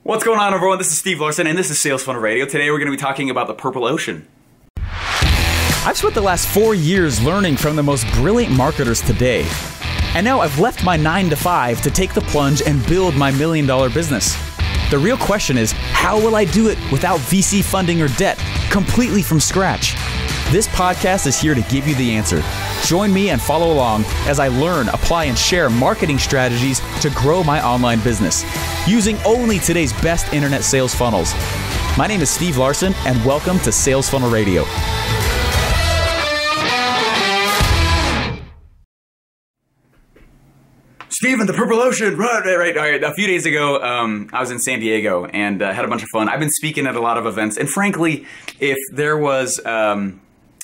What's going on, everyone? This is Steve Larson, and this is Sales Funnel Radio. Today, we're going to be talking about the purple ocean. I've spent the last 4 years learning from the most brilliant marketers today. And now I've left my 9-to-5 to take the plunge and build my $1 million business. The real question is, how will I do it without VC funding or debt, completely from scratch? This podcast is here to give you the answer. Join me and follow along as I learn, apply, and share marketing strategies to grow my online business, using only today's best internet sales funnels. My name is Steve Larson, and welcome to Sales Funnel Radio. Steven, the purple ocean, right. All right. A few days ago, I was in San Diego and had a bunch of fun. I've been speaking at a lot of events, and frankly, if there was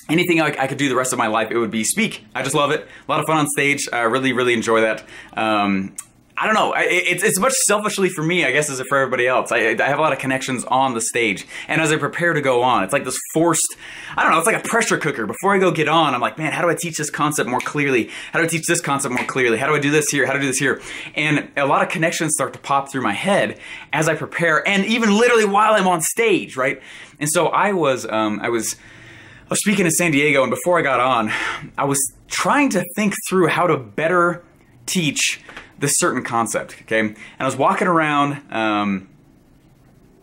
anything I could do the rest of my life, it would be speak. I just love it. A lot of fun on stage. I really enjoy that. I don't know. It's as much selfishly for me, I guess, as for everybody else. I have a lot of connections on the stage. And as I prepare to go on, it's like this forced, I don't know, it's like a pressure cooker. Before I go get on, I'm like, man, how do I teach this concept more clearly? How do I teach this concept more clearly? How do I do this here? How do I do this here? And a lot of connections start to pop through my head as I prepare, and even literally while I'm on stage, right? And so I was speaking in San Diego, and before I got on, I was trying to think through how to better teach this certain concept, okay? And I was walking around.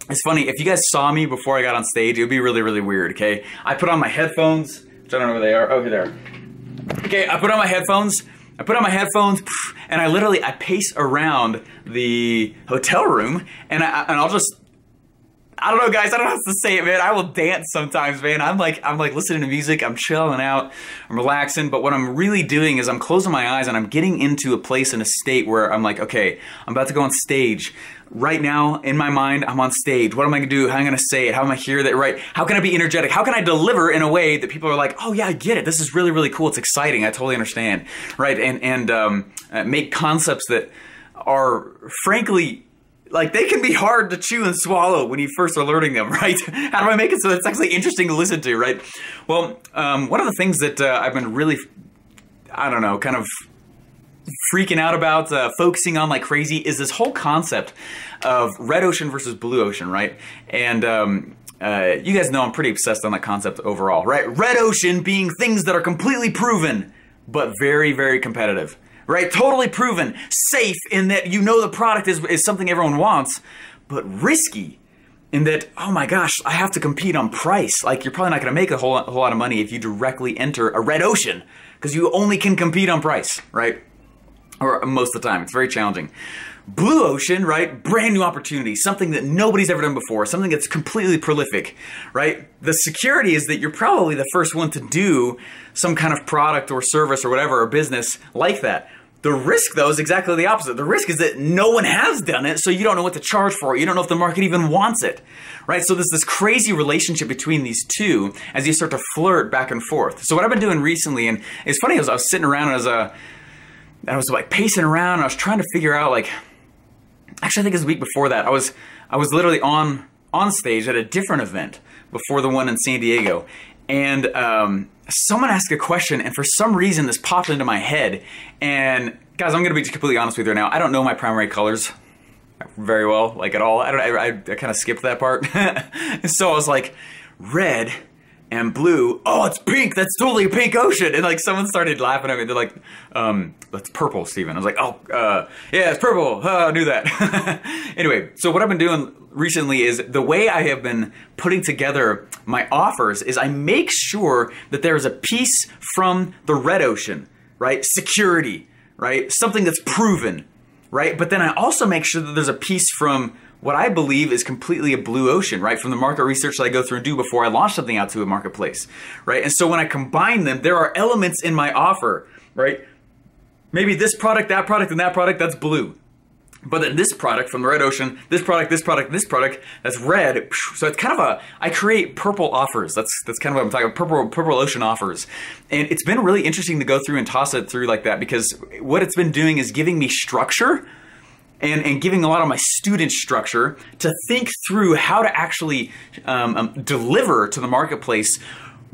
It's funny, if you guys saw me before I got on stage, it would be really weird, okay? I put on my headphones, which I don't know where they are. Oh, here they are. Okay, I put on my headphones, and I pace around the hotel room, and I'll just, I don't know, guys. I don't know how to say it, man. I will dance sometimes, man. I'm like listening to music. I'm chilling out. I'm relaxing. But what I'm really doing is I'm closing my eyes and I'm getting into a place in a state where I'm like, okay, I'm about to go on stage. Right now, in my mind, I'm on stage. What am I going to do? How am I going to say it? How am I hear that right? How can I be energetic? How can I deliver in a way that people are like, oh yeah, I get it. This is really cool. It's exciting. I totally understand, right? And make concepts that are frankly, like, they can be hard to chew and swallow when you first are learning them, right? How do I make it so it's actually interesting to listen to, right? Well, one of the things that I've been really, I don't know, kind of freaking out about, focusing on like crazy, is this whole concept of red ocean versus blue ocean, right? And you guys know I'm pretty obsessed on that concept overall, right? Red ocean being things that are completely proven, but very competitive. Right? Totally proven, safe in that you know the product is something everyone wants, but risky in that, oh my gosh, I have to compete on price. Like, you're probably not going to make a whole lot of money if you directly enter a red ocean, because you only can compete on price, right? Or most of the time. It's very challenging. Blue ocean, right? Brand new opportunity, something that nobody's ever done before, something that's completely prolific, right? The security is that you're probably the first one to do some kind of product or service or whatever, or business like that. The risk, though, is exactly the opposite. The risk is that no one has done it, so you don't know what to charge for it. You don't know if the market even wants it, right? So there's this crazy relationship between these two as you start to flirt back and forth. So what I've been doing recently, and it's funny, I was sitting around and I was like pacing around, and I was trying to figure out, like, actually I think it was the week before that, I was literally on stage at a different event before the one in San Diego, and someone asked a question, and for some reason this popped into my head. And guys, I'm going to be completely honest with you right now. I don't know my primary colors very well, like at all. I kind of skipped that part. And so I was like, red and blue. Oh, it's pink. That's totally a pink ocean. And like someone started laughing at me. They're like, that's purple, Steven. I was like, oh, yeah, it's purple. I knew that. Anyway, so what I've been doing recently is the way I have been putting together my offers is I make sure that there is a piece from the red ocean, right? Security, right? Something that's proven, right? But then I also make sure that there's a piece from what I believe is completely a blue ocean, right? From the market research that I go through and do before I launch something out to a marketplace, right? And so when I combine them, there are elements in my offer, right? Maybe this product, and that product, that's blue. But then this product from the red ocean, this product, that's red. So it's kind of I create purple offers. That's kind of what I'm talking about, purple ocean offers. And it's been really interesting to go through and toss it through like that, because what it's been doing is giving me structure and giving a lot of my students structure to think through how to actually deliver to the marketplace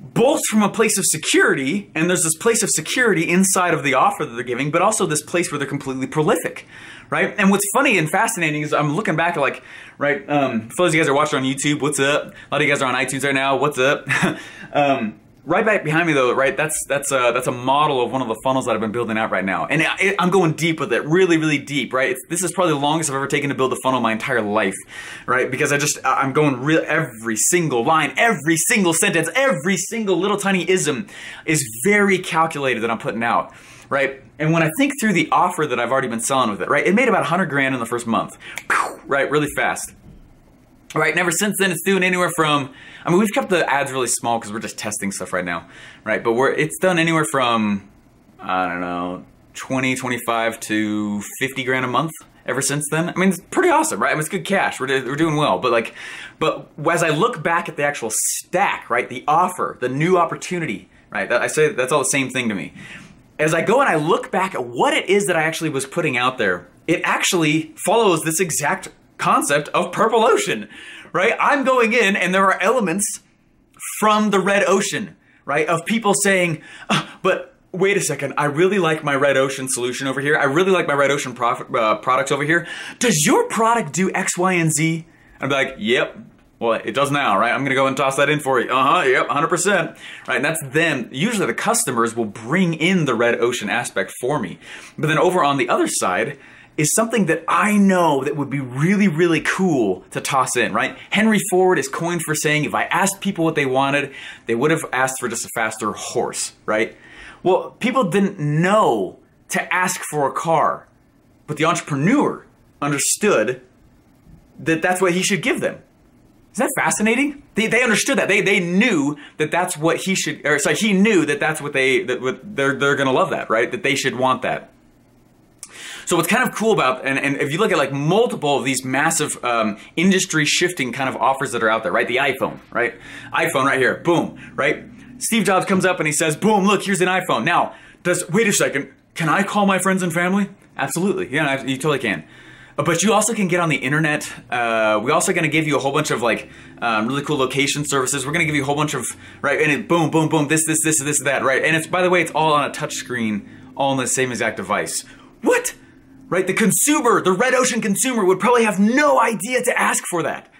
both from a place of security, and there's this place of security inside of the offer that they're giving, but also this place where they're completely prolific, right? And what's funny and fascinating is I'm looking back at like, right, for those of you guys are watching on YouTube, what's up? A lot of you guys are on iTunes right now, what's up? Right back behind me though, right, that's a model of one of the funnels that I've been building out right now. And I'm going deep with it, really, really deep, right? This is probably the longest I've ever taken to build a funnel my entire life, right? Because I'm going real, every single line, every single sentence, every single little tiny ism is very calculated that I'm putting out, right? And when I think through the offer that I've already been selling with it, right, it made about 100 grand in the first month, right, really fast. Right, and ever since then, it's doing anywhere from, I mean, we've kept the ads really small because we're just testing stuff right now, right? But it's done anywhere from, I don't know, 20, 25 to 50 grand a month ever since then. I mean, it's pretty awesome, right? I mean, it's good cash. We're doing well. But as I look back at the actual stack, right, the offer, the new opportunity, right, I say that's all the same thing to me. As I go and I look back at what it is that I actually was putting out there, it actually follows this exact concept of purple ocean, right? I'm going in and there are elements from the red ocean, right? Of people saying, but wait a second, I really like my red ocean solution over here. I really like my red ocean products over here. Does your product do X, Y, and Z? I'm like, yep. Well, it does now, right? I'm going to go and toss that in for you. Yep, 100%. Right, and that's them. Usually the customers will bring in the red ocean aspect for me. But then over on the other side, is something that I know that would be really, really cool to toss in, right? Henry Ford is coined for saying, if I asked people what they wanted, they would have asked for just a faster horse, right? Well, people didn't know to ask for a car, but the entrepreneur understood that that's what he should give them. Is that fascinating? They understood that. They knew that that's what he should, or sorry, he knew that that's what they're going to love that, right? That they should want that. So what's kind of cool about, and if you look at like multiple of these massive industry shifting kind of offers that are out there, right? The iPhone, right? iPhone right here, boom, right? Steve Jobs comes up and he says, boom, look, here's an iPhone. Now, wait a second, can I call my friends and family? Absolutely, yeah, you totally can. But you also can get on the internet. We're also going to give you a whole bunch of like really cool location services. We're going to give you a whole bunch of, right, and it, boom, boom, boom, this, that, right? And it's, by the way, it's all on a touch screen, all on the same exact device. What? Right, the consumer, the red ocean consumer would probably have no idea to ask for that,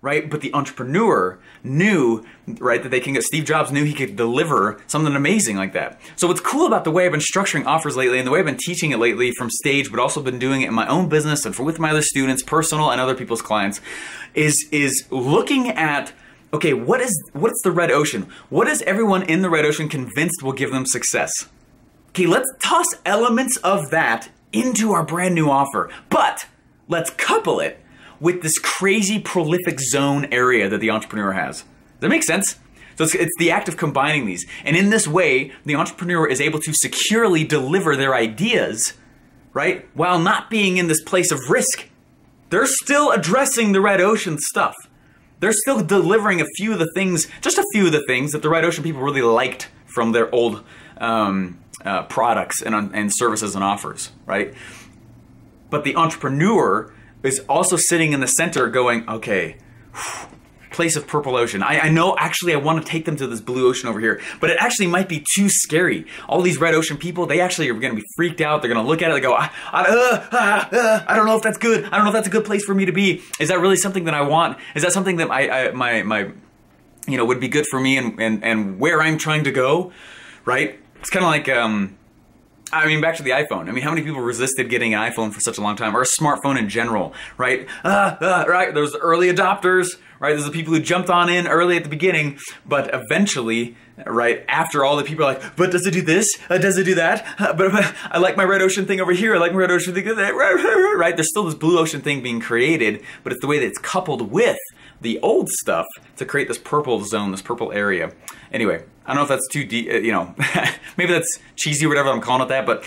right? But the entrepreneur knew, right, that they can get, Steve Jobs knew he could deliver something amazing like that. So what's cool about the way I've been structuring offers lately and the way I've been teaching it lately from stage, but also been doing it in my own business and with my other students, personal and other people's clients, is looking at, okay, what's the red ocean? What is everyone in the red ocean convinced will give them success? Okay, let's toss elements of that into our brand new offer, but let's couple it with this crazy prolific zone area that the entrepreneur has. Does that make sense? So it's the act of combining these. And in this way, the entrepreneur is able to securely deliver their ideas, right? While not being in this place of risk. They're still addressing the red ocean stuff. They're still delivering a few of the things, just a few of the things that the red ocean people really liked from their old products and services and offers, right? But the entrepreneur is also sitting in the center going, okay, place of purple ocean. I know actually I want to take them to this blue ocean over here, but it actually might be too scary. All these red ocean people, they actually are going to be freaked out. They're going to look at it and go, I don't know if that's good. I don't know if that's a good place for me to be. Is that really something that I want? Is that something that would be good for me and where I'm trying to go, right? It's kind of like, I mean, back to the iPhone. I mean, how many people resisted getting an iPhone for such a long time, or a smartphone in general, right? Right, there's the early adopters, right? There's the people who jumped on in early at the beginning, but eventually, right, after all the people are like, but does it do this? Does it do that? But I like my red ocean thing over here. I like my red ocean thing over there, right? There's still this blue ocean thing being created, but it's the way that it's coupled with the old stuff to create this purple zone, this purple area. Anyway, I don't know if that's too deep, maybe that's cheesy or whatever I'm calling it that, but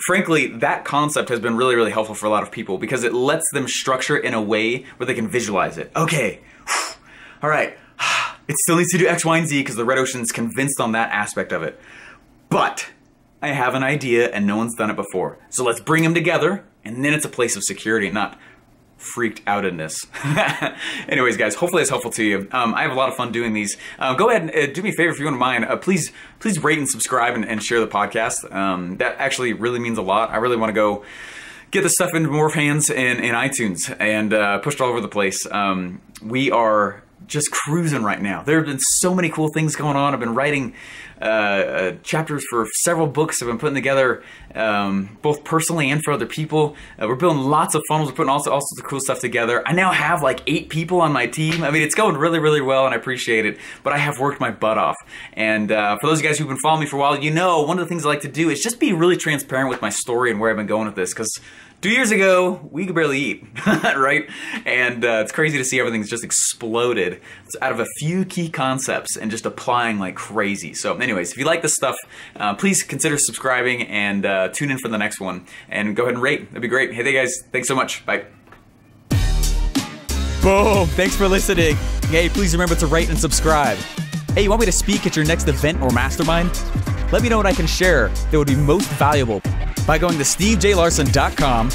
frankly, that concept has been really, really helpful for a lot of people because it lets them structure in a way where they can visualize it. Okay, all right, it still needs to do X, Y, and Z because the red ocean's convinced on that aspect of it. But I have an idea and no one's done it before. So let's bring them together and then it's a place of security, not freaked outedness. Anyways, guys, hopefully it's helpful to you. I have a lot of fun doing these. Go ahead and do me a favor if you wouldn't mind. Please rate and subscribe and share the podcast. That actually really means a lot. I really want to go get this stuff into more hands in iTunes and push it all over the place. We are just cruising right now. There have been so many cool things going on. I've been writing chapters for several books I've been putting together, both personally and for other people. We're building lots of funnels. We're putting all sorts of cool stuff together. I now have like 8 people on my team. I mean, it's going really, really well, and I appreciate it, but I have worked my butt off. And for those of you guys who've been following me for a while, you know one of the things I like to do is just be really transparent with my story and where I've been going with this, because 2 years ago, we could barely eat, right? And it's crazy to see everything's just exploded. It's out of a few key concepts and just applying like crazy. So anyways, if you like this stuff, please consider subscribing and tune in for the next one. And go ahead and rate. That'd be great. Hey, guys, thanks so much. Bye. Boom. Thanks for listening. Hey, please remember to rate and subscribe. Hey, you want me to speak at your next event or mastermind? Let me know what I can share that would be most valuable by going to stevejlarson.com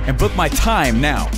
and book my time now.